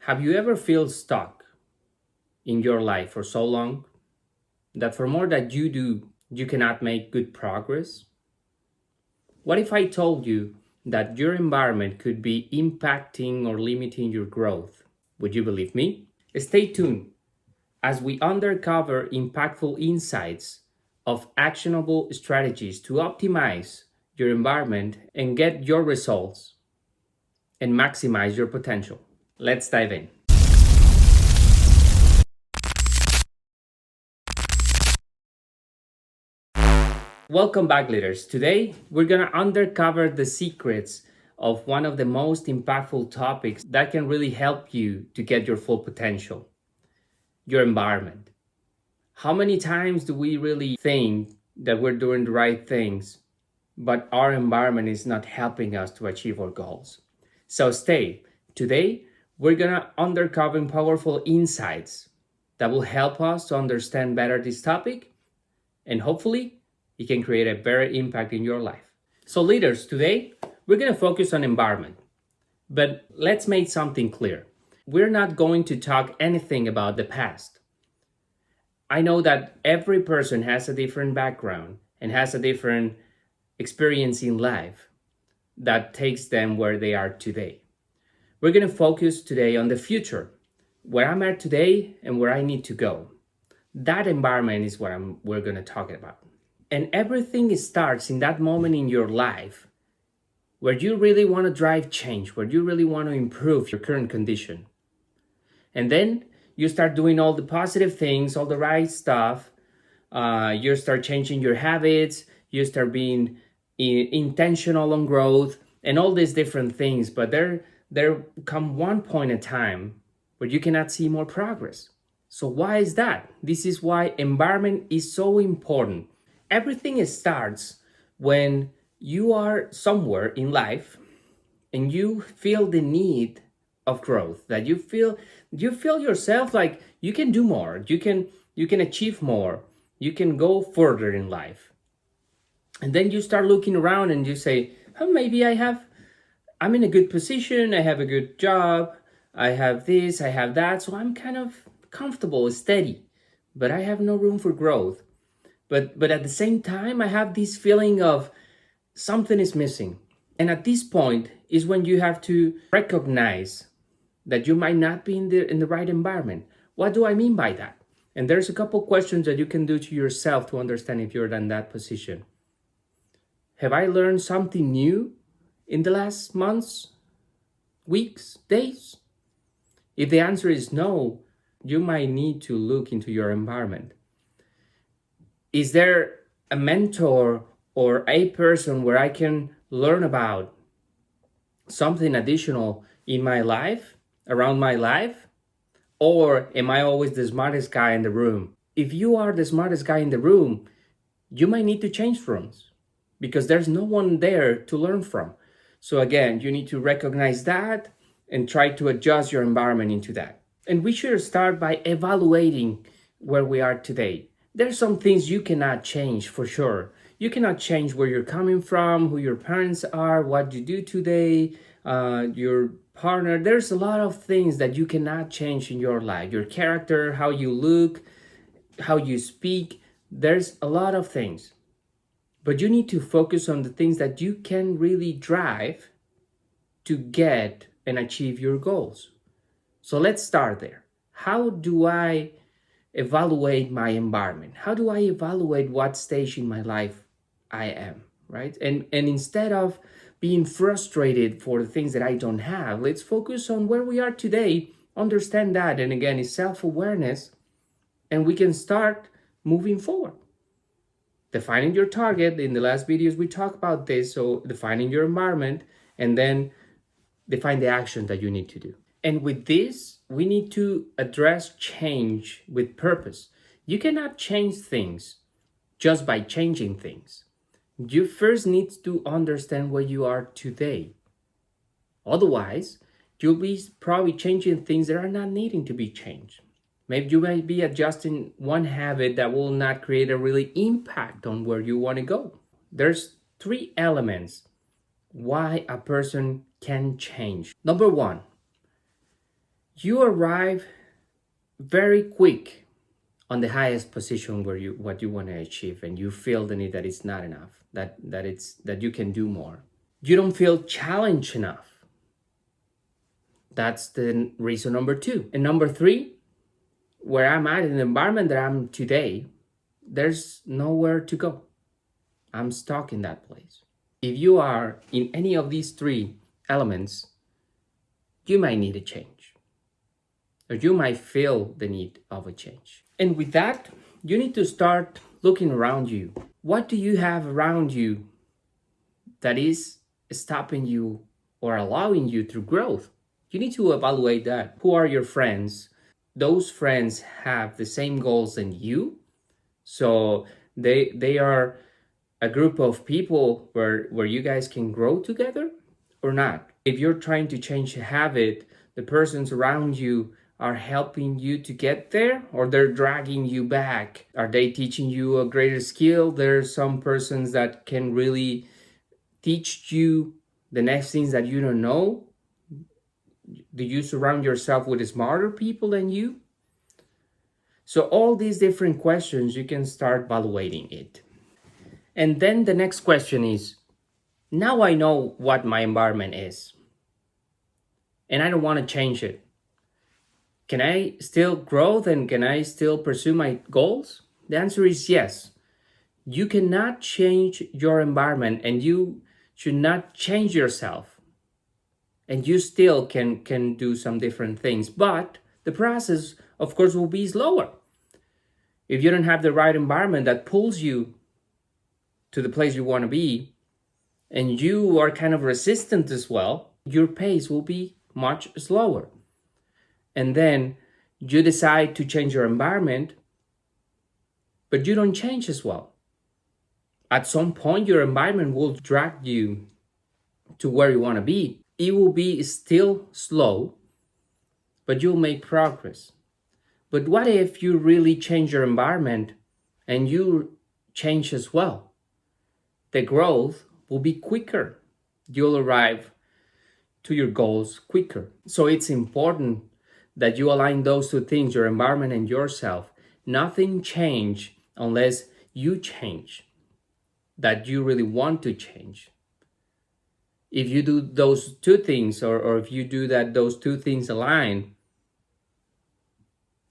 Have you ever feel stuck in your life for so long that for more that you do, you cannot make good progress? What if I told you that your environment could be impacting or limiting your growth? Would you believe me? Stay tuned as we uncover impactful insights of actionable strategies to optimize your environment and get your results and maximize your potential. Let's dive in. Welcome back, leaders. Today, we're going to uncover the secrets of one of the most impactful topics that can really help you to get your full potential, your environment. How many times do we really think that we're doing the right things, but our environment is not helping us to achieve our goals? So stay. Today, we're going to uncover powerful insights that will help us to understand better this topic, and hopefully it can create a better impact in your life. So leaders, today we're going to focus on environment, but let's make something clear. We're not going to talk anything about the past. I know that every person has a different background and has a different experience in life that takes them where they are today. We're going to focus today on the future, where I'm at today and where I need to go. That environment is what we're going to talk about. And everything starts in that moment in your life where you really want to drive change, where you really want to improve your current condition. And then you start doing all the positive things, all the right stuff. You start changing your habits. You start being intentional on growth and all these different things. But there come one point in time where you cannot see more progress. So why is that? This is why environment is so important. Everything starts when you are somewhere in life and you feel the need of growth, that you feel yourself like you can do more, you can achieve more, you can go further in life. And then you start looking around and you say, oh, maybe I'm in a good position, I have a good job, I have this, I have that, so I'm kind of comfortable, steady, but I have no room for growth. But at the same time, I have this feeling of something is missing. And at this point is when you have to recognize that you might not be in the right environment. What do I mean by that? And there's a couple questions that you can do to yourself to understand if you're in that position. Have I learned something new in the last months, weeks, days? If the answer is no, you might need to look into your environment. Is there a mentor or a person where I can learn about something additional in my life, around my life? Or am I always the smartest guy in the room? If you are the smartest guy in the room, you might need to change rooms because there's no one there to learn from. So again, you need to recognize that and try to adjust your environment into that. And we should start by evaluating where we are today. There's some things you cannot change for sure. You cannot change where you're coming from, who your parents are, what you do today, your partner. There's a lot of things that you cannot change in your life. Your character, how you look, how you speak. There's a lot of things. But you need to focus on the things that you can really drive to get and achieve your goals. So let's start there. How do I evaluate my environment? How do I evaluate what stage in my life I am, right? And instead of being frustrated for the things that I don't have, let's focus on where we are today, understand that, and again, it's self-awareness, and we can start moving forward. Defining your target. In the last videos, we talked about this, so defining your environment, and then define the action that you need to do. And with this, we need to address change with purpose. You cannot change things just by changing things. You first need to understand where you are today. Otherwise, you'll be probably changing things that are not needing to be changed. Maybe you might be adjusting one habit that will not create a really impact on where you want to go. There's 3 elements why a person can change. Number 1, you arrive very quick on the highest position where you what you want to achieve, and you feel the need that it's not enough, that you can do more. You don't feel challenged enough. That's the reason number two. And number three, where I'm at in the environment that I'm today, there's nowhere to go. I'm stuck in that place. If you are in any of these three elements, you might need a change, or you might feel the need of a change. And with that, you need to start looking around you. What do you have around you that is stopping you or allowing you to growth? You need to evaluate that. Who are your friends? Those friends have the same goals than you, so they are a group of people where you guys can grow together or not. If you're trying to change a habit, the persons around you are helping you to get there, or they're dragging you back. Are they teaching you a greater skill? There's some persons that can really teach you the next things that you don't know. Do you surround yourself with smarter people than you? So all these different questions, you can start evaluating it. And then the next question is, now I know what my environment is, and I don't want to change it. Can I still grow and can I still pursue my goals? The answer is yes. You cannot change your environment, and you should not change yourself. And you still can do some different things, but the process, of course, will be slower. If you don't have the right environment that pulls you to the place you want to be, and you are kind of resistant as well, your pace will be much slower. And then you decide to change your environment, but you don't change as well. At some point, your environment will drag you to where you want to be. It will be still slow, but you'll make progress. But what if you really change your environment and you change as well? The growth will be quicker. You'll arrive to your goals quicker. So it's important that you align those two things, your environment and yourself. Nothing changes unless you change, that you really want to change. If you do those two things, or if you do that, those two things align,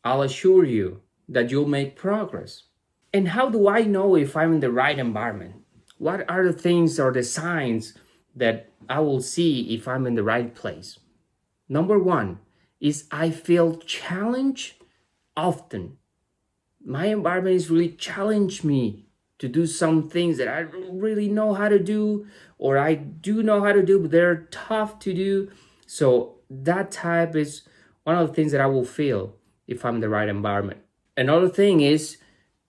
I'll assure you that you'll make progress. And how do I know if I'm in the right environment? What are the things or the signs that I will see if I'm in the right place? Number one is I feel challenged often. My environment is really challenged me to do some things that I don't really know how to do, or I do know how to do, but they're tough to do. So that type is one of the things that I will feel if I'm in the right environment. Another thing is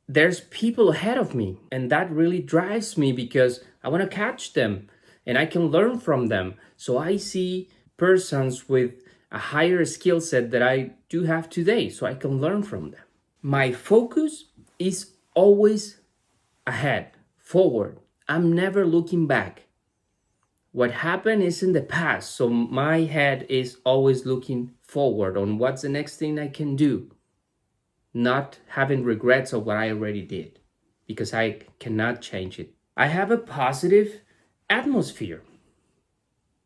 there's people ahead of me, and that really drives me because I want to catch them and I can learn from them. So I see persons with a higher skill set that I do have today, so I can learn from them. My focus is always ahead, forward. I'm never looking back. What happened is in the past, so my head is always looking forward on what's the next thing I can do, not having regrets of what I already did, because I cannot change it. I have a positive atmosphere.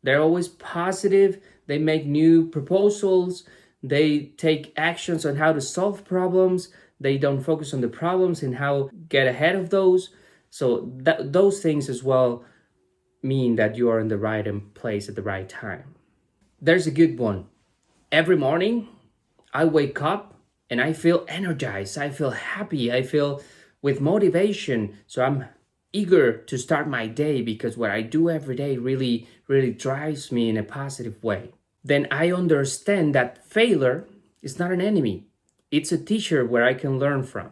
They're always positive. They make new proposals. They take actions on how to solve problems. They don't focus on the problems and how get ahead of those. So those things as well mean that you are in the right place at the right time. There's a good one. Every morning, I wake up and I feel energized. I feel happy. I feel with motivation. So I'm eager to start my day because what I do every day really, really drives me in a positive way. Then I understand that failure is not an enemy. It's a teacher where I can learn from.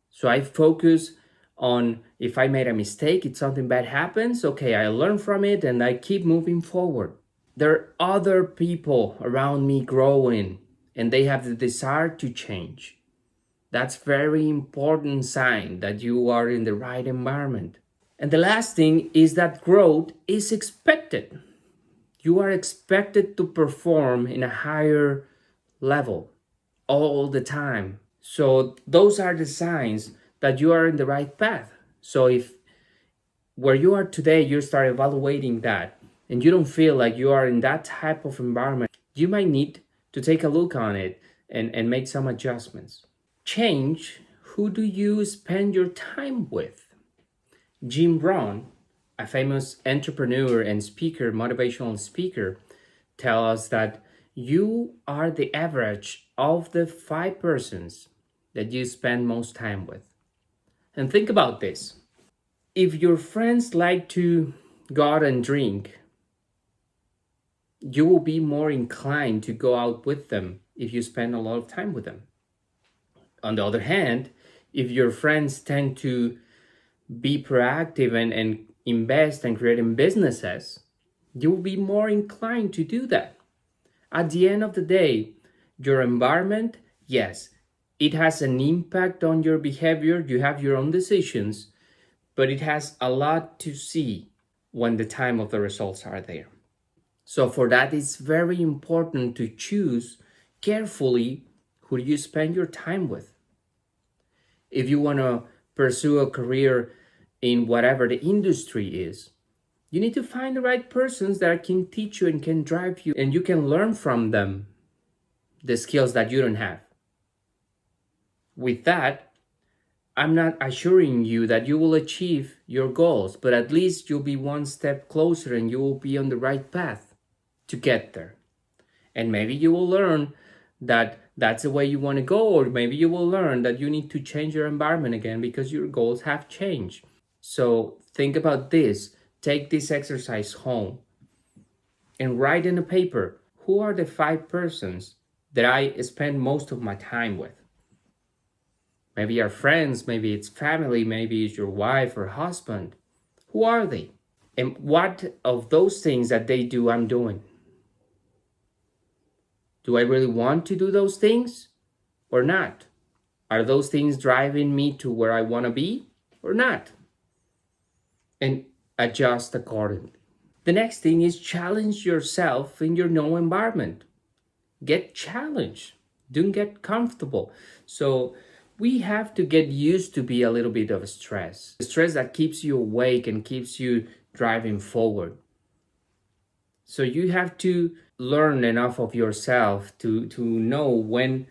So I focus on if I made a mistake, if something bad happens, okay, I learn from it and I keep moving forward. There are other people around me growing and they have the desire to change. That's very important sign that you are in the right environment. And the last thing is that growth is expected. You are expected to perform in a higher level all the time. So those are the signs that you are in the right path. So if where you are today, you start evaluating that and you don't feel like you are in that type of environment, you might need to take a look on it and make some adjustments. Change who do you spend your time with? Jim Brown, a famous entrepreneur and speaker, motivational speaker, tell us that you are the average of the 5 persons that you spend most time with. And think about this. If your friends like to go out and drink, you will be more inclined to go out with them if you spend a lot of time with them. On the other hand, if your friends tend to be proactive and invest and create in businesses, you will be more inclined to do that. At the end of the day, your environment, yes, it has an impact on your behavior. You have your own decisions, but it has a lot to see when the time of the results are there. So for that, it's very important to choose carefully who you spend your time with. If you want to pursue a career in whatever the industry is, you need to find the right persons that can teach you and can drive you, and you can learn from them the skills that you don't have. With that, I'm not assuring you that you will achieve your goals, but at least you'll be one step closer and you will be on the right path to get there. And maybe you will learn that that's the way you want to go, or maybe you will learn that you need to change your environment again because your goals have changed. So think about this. Take this exercise home and write in a paper, who are the 5 persons that I spend most of my time with? Maybe your friends, maybe it's family, maybe it's your wife or husband. Who are they? And what of those things that they do, I'm doing? Do I really want to do those things or not? Are those things driving me to where I want to be or not? And adjust accordingly. The next thing is challenge yourself in your known environment. Get challenged. Don't get comfortable. So we have to get used to be a little bit of stress. The stress that keeps you awake and keeps you driving forward. So you have to learn enough of yourself to know when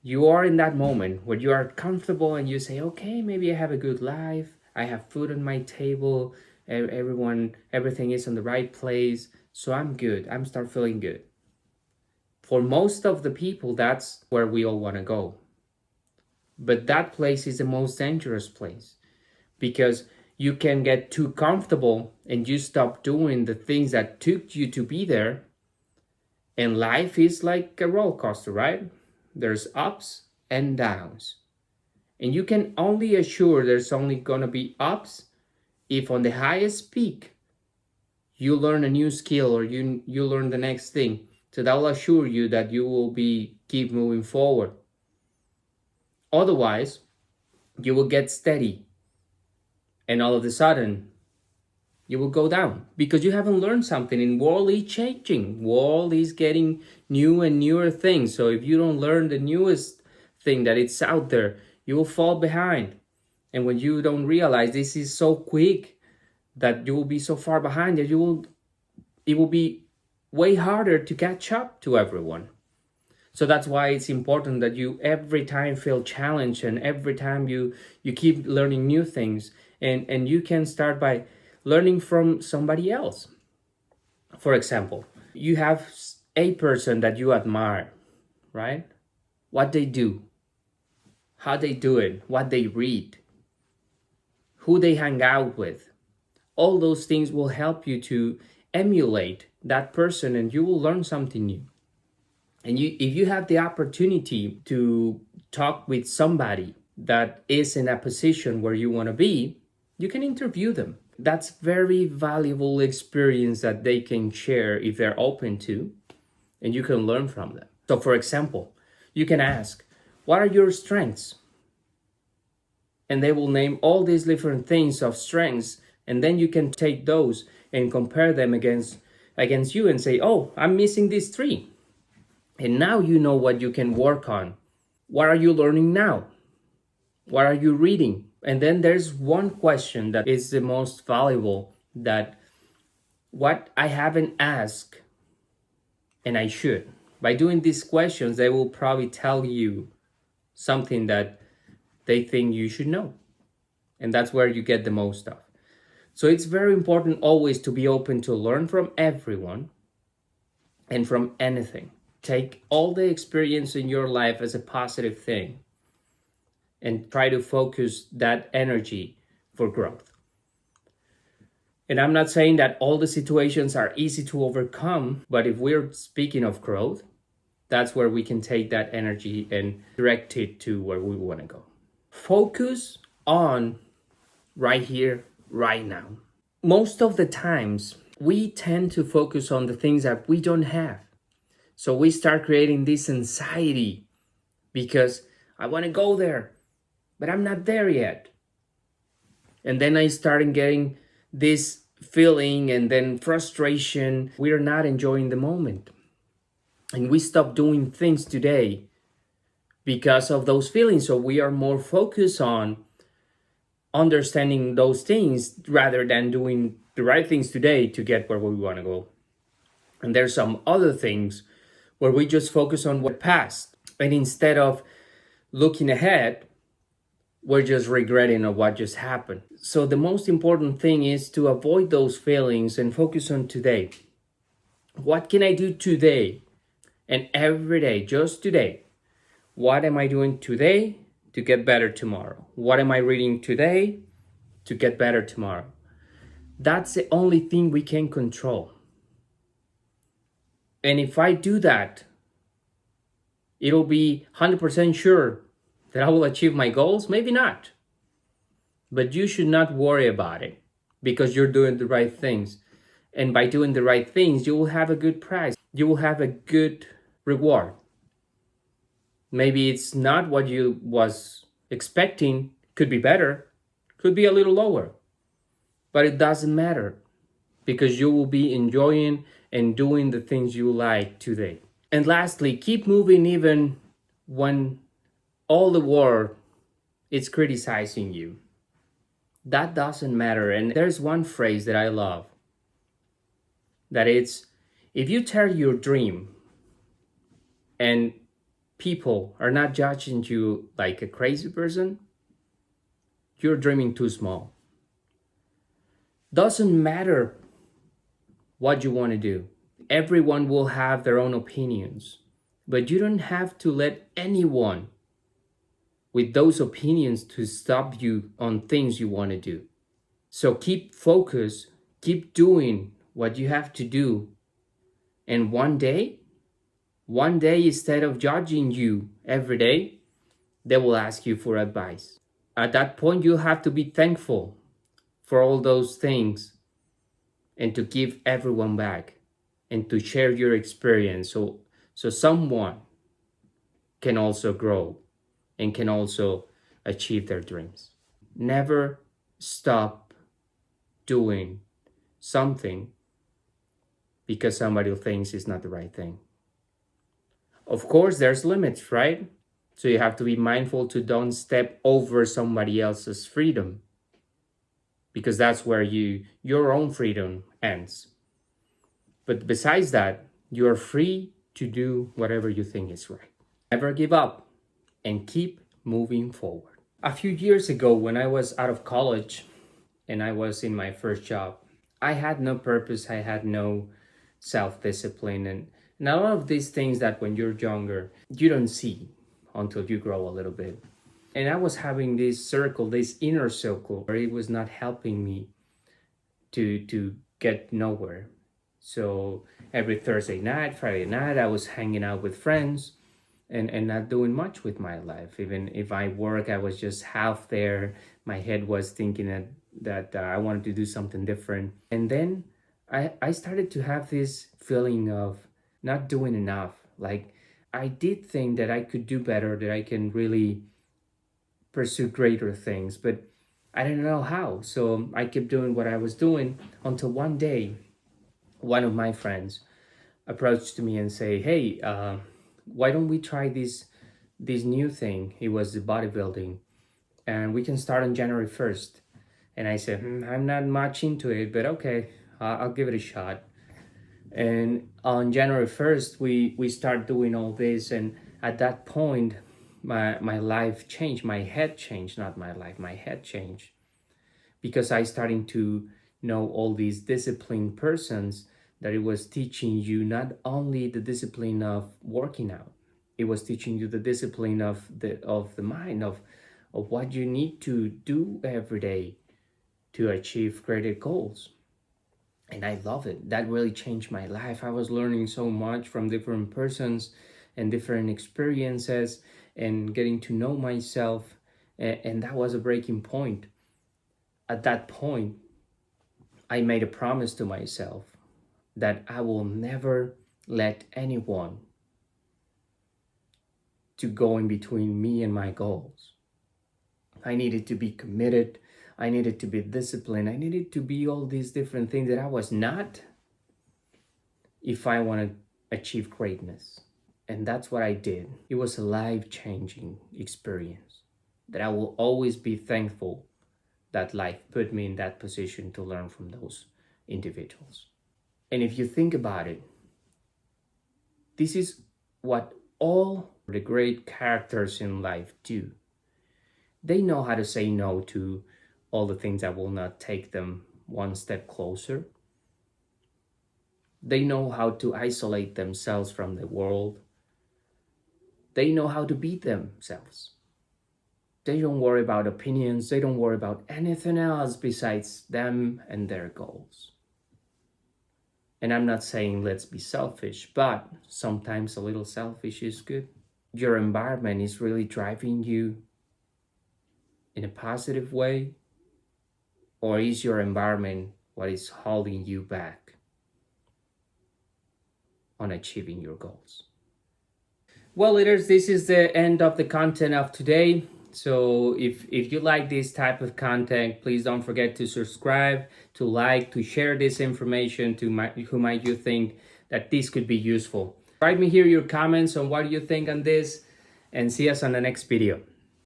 you are in that moment where you are comfortable and you say, okay, maybe I have a good life. I have food on my table. Everything is in the right place. So I'm good. I'm start feeling good. For most of the people, that's where we all want to go. But that place is the most dangerous place because you can get too comfortable and you stop doing the things that took you to be there. And life is like a roller coaster, right? There's ups and downs. And you can only assure there's only going to be ups if on the highest peak you learn a new skill or you learn the next thing. So that will assure you that you will keep moving forward. Otherwise, you will get steady and all of a sudden you will go down because you haven't learned something. And world is changing. World is getting new and newer things. So if you don't learn the newest thing that it's out there, you will fall behind. And when you don't realize this is so quick that you will be so far behind that it will be way harder to catch up to everyone. So that's why it's important that you every time feel challenged and every time you keep learning new things, and you can start by learning from somebody else. For example, you have a person that you admire, right? What they do, how they do it, what they read, who they hang out with. All those things will help you to emulate that person and you will learn something new. And if you have the opportunity to talk with somebody that is in a position where you want to be, you can interview them. That's very valuable experience that they can share if they're open to, and you can learn from them. So for example, you can ask, what are your strengths? And they will name all these different things of strengths, and then you can take those and compare them against against you and say, oh, I'm missing this tree. And now you know what you can work on. What are you learning now? What are you reading? And then there's one question that is the most valuable, that what I haven't asked and I should. By doing these questions, they will probably tell you something that they think you should know. And that's where you get the most stuff. So it's very important always to be open to learn from everyone and from anything. Take all the experience in your life as a positive thing and try to focus that energy for growth. And I'm not saying that all the situations are easy to overcome, but if we're speaking of growth, that's where we can take that energy and direct it to where we want to go. Focus on right here, right now. Most of the times, we tend to focus on the things that we don't have. So we start creating this anxiety because I want to go there, but I'm not there yet. And then I started getting this feeling and then frustration. We're not enjoying the moment. And we stop doing things today because of those feelings. So we are more focused on understanding those things rather than doing the right things today to get where we want to go. And there's some other things where we just focus on what passed. And instead of looking ahead, we're just regretting of what just happened. So the most important thing is to avoid those feelings and focus on today. What can I do today and every day, just today? What am I doing today to get better tomorrow? What am I reading today to get better tomorrow? That's the only thing we can control. And if I do that, it'll be 100% sure that I will achieve my goals. Maybe not. But you should not worry about it because you're doing the right things. And by doing the right things, you will have a good prize. You will have a good reward. Maybe it's not what you was expecting. Could be better. Could be a little lower. But it doesn't matter because you will be enjoying and doing the things you like today. And lastly, keep moving even when all the world is criticizing you. That doesn't matter. And there's one phrase that I love, that it's, if you tell your dream and people are not judging you like a crazy person, you're dreaming too small. Doesn't matter what you want to do. Everyone will have their own opinions, but you don't have to let anyone with those opinions to stop you on things you want to do. So keep focused, keep doing what you have to do. And one day, instead of judging you every day, they will ask you for advice. At that point, you have to be thankful for all those things and to give everyone back and to share your experience so someone can also grow and can also achieve their dreams. Never stop doing something because somebody thinks it's not the right thing. Of course, there's limits, right? So you have to be mindful to don't step over somebody else's freedom, because that's where your own freedom ends. But besides that, you are free to do whatever you think is right. Never give up and keep moving forward. A few years ago, when I was out of college and I was in my first job, I had no purpose, I had no self-discipline, and a lot of these things that when you're younger, you don't see until you grow a little bit. And I was having this circle, this inner circle, where it was not helping me to get nowhere. So every Thursday night, Friday night, I was hanging out with friends and not doing much with my life. Even if I work, I was just half there. My head was thinking that I wanted to do something different. And then I started to have this feeling of not doing enough. Like I did think that I could do better, that I can really pursue greater things, but I didn't know how. So I kept doing what I was doing until one day one of my friends approached me and say, "Hey, why don't we try this new thing?" It was the bodybuilding, and we can start on January 1st. And I said, I'm not much into it, but okay, I'll give it a shot. And on January 1st, we start doing all this, and at that point, my life changed. My head changed, not my life. My head changed because I starting to know all these disciplined persons that it was teaching you not only the discipline of working out, it was teaching you the discipline of the mind of what you need to do every day to achieve greater goals. And I love it. That really changed my life. I was learning so much from different persons and different experiences and getting to know myself. And that was a breaking point. At that point, I made a promise to myself that I will never let anyone to go in between me and my goals. I needed to be committed. I needed to be disciplined. I needed to be all these different things that I was not if I want to achieve greatness. And that's what I did. It was a life-changing experience that I will always be thankful that life put me in that position to learn from those individuals. And if you think about it, this is what all the great characters in life do. They know how to say no to all the things that will not take them one step closer. They know how to isolate themselves from the world. They know how to be themselves. They don't worry about opinions. They don't worry about anything else besides them and their goals. And I'm not saying let's be selfish, but sometimes a little selfish is good. Your environment is really driving you in a positive way, or is your environment what is holding you back on achieving your goals? Well, leaders, this is the end of the content of today. So if you like this type of content, please don't forget to subscribe, to like, to share this information to who might you think that this could be useful. Write me here your comments on what you think on this, and see us on the next video.